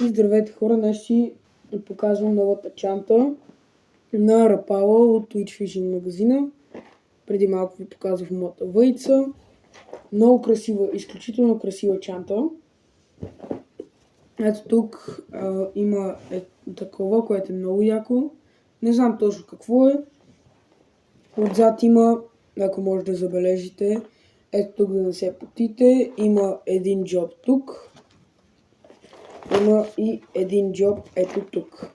И здравейте хора, днес си показвам новата чанта на Rapala от Twitch Fishing магазина. Преди малко ви показвах моята въйца. Много красива, изключително красива чанта. Ето тук има такова, което е много яко. Не знам точно какво е. Отзад има, ако може да забележите, ето тук да не се потите, има един джоб тук. Има и един джоб ето тук.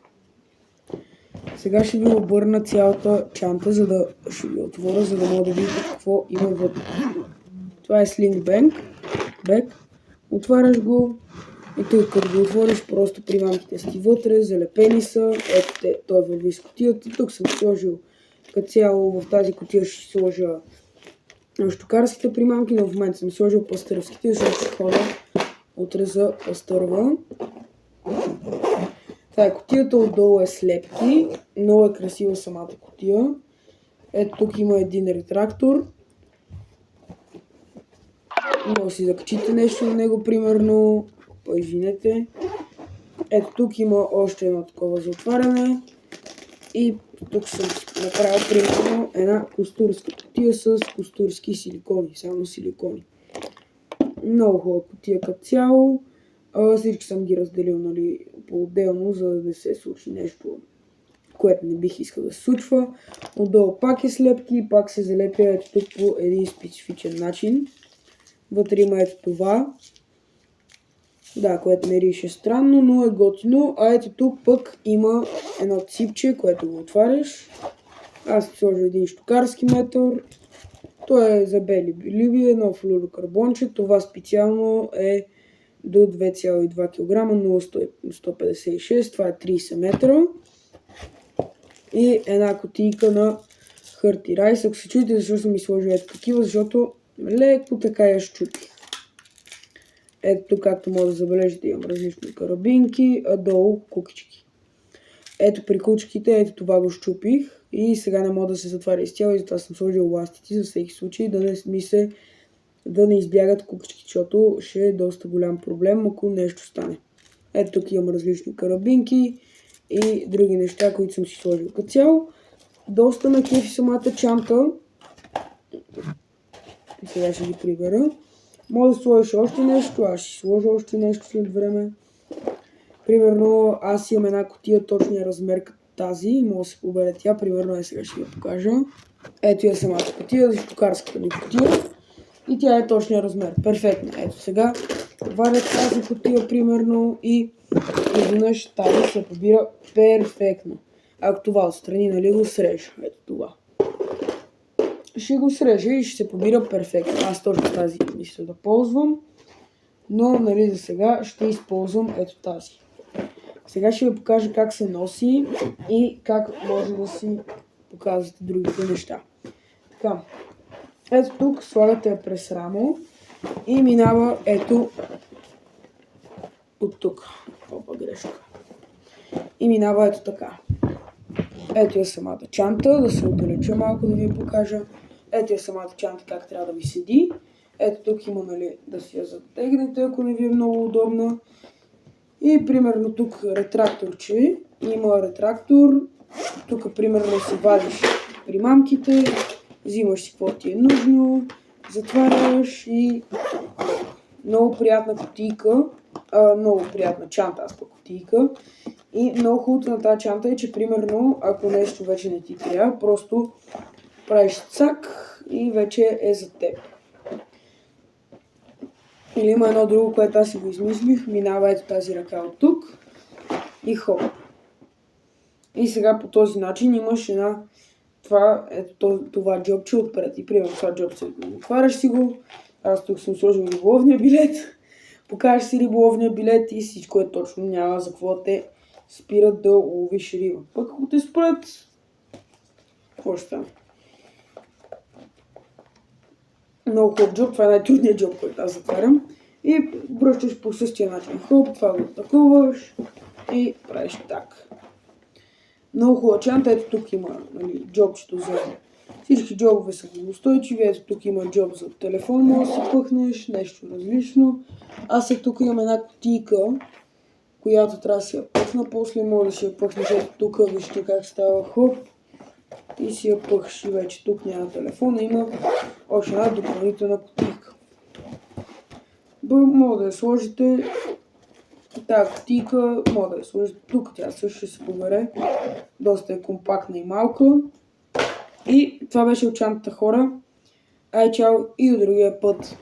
Сега ще ви обърна цялата чанта, ще ви отворя, за да мога да видите какво има вътре. Това е Sling Bag. Отваряш го и тук като го отвориш, просто примамките си вътре, залепени са. Ето той върви с кутията. Тук съм сложил като цяло, в тази кутия ще сложа щукарските примамки, но в момента съм сложил пастървските, защото ще ходя утре за пастърва. Кутията отдолу е слепки, много е красива самата кутия. Ето тук има един ретрактор. Може да си закачите нещо на него, примерно. Извинете. Ето тук има още едно такова за отваряне. И тук съм направил примерно една костурска кутия с костурски силикони, само силикони. Много хубава кутия като цяло. Всички съм ги разделил по-отделно, за да не се случи нещо, което не бих искал да се случва. Отдолу пак е слепки и пак се залепя ето тук по един специфичен начин. Вътре има ето това. Да, което мирише странно, но е готино. А ето тук пък има едно ципче, което го отваряш. Аз ще сложа един щукарски метър. Той е за бели ливи, едно флуорокарбонче. Това специално е до 2,2 кг, 0,156, това е 30 метра. И една кутийка на Хърти Райс. Ако се чуете защо съм ми сложил ето такива, защото леко така я щупих. Ето тук, както може да забележите, имам различни карабинки, а долу кукички. Ето при кучките, ето това го щупих и сега не мога да се затваря изцяло и затова съм сложил ластици за всеки случай, да не избягат кукички, защото ще е доста голям проблем, ако нещо стане. Ето тук имам различни карабинки и други неща, които съм си сложил като цяло. Доста на кефи самата чанта. Сега ще ги прибера. Може да сложиш още нещо, аз ще сложа още нещо след време. Примерно аз имам една кутия точния размер като тази и може да се побере тя. Примерно сега ще я покажа. Ето е самата кутия, щукарската ми кутия. И тя е точния размер. Перфектно. Ето сега варя тази кутия примерно и изведнъж тази се побира перфектно. Ако това отстрани, го срежа. Ето това. Ще го срежа и ще се побира перфектно. Аз точно тази мисля да ползвам. Но за сега ще използвам ето тази. Сега ще ви покажа как се носи и как може да си показвате другите неща. Така. Ето тук слагате я през рамо и минава ето от тук. Опа, грешка. И минава ето така. Ето е самата чанта, да се отдалеча малко да ви покажа. Ето е самата чанта как трябва да ви седи. Ето тук има да си я затегнете, ако не ви е много удобна. И примерно тук ретракторче. Има ретрактор. Тук примерно си вадиш примамките. Взимаш си какво ти е нужно, затваряш и много приятна кутийка, много приятна чанта, аз пък кутийка. И много хубавото на тази чанта е, че примерно, ако нещо вече не ти трябва, просто правиш цак и вече е за теб. Или има едно друго, което аз си го измислих, минава ето тази ръка от тук и хоп. И сега по този начин имаш това джобче отпред. И примерно това джобче, отваряш си го, аз тук съм сложил риболовния билет, покажеш си риболовния билет и всичко е точно, няма за какво те спират да ловиш риба. Пък ако те спрат, какво ще стане? Много хубав джоб, това е най-трудният джоб, който аз затварям. И връщаш по същия начин. Хоп, това го атакуваш и правиш так. Много хубава чанта, ето тук има джобчето за всички джобове са устойчиви, ето тук има джоб за телефон, може да си пъхнеш, нещо различно. Аз тук имам една кутийка, която трябва да си я пъхна, после може да си я пъхнеш тук, вижте как става хоп. И си я пъхаш и вече тук няма телефона, има още една допълнителна кутийка. Може да я сложите, тази кутийка може да я сложите тук, тя също ще се побере, доста е компактна и малка. И това беше от чантата, хора. Ай, чао и до другия път.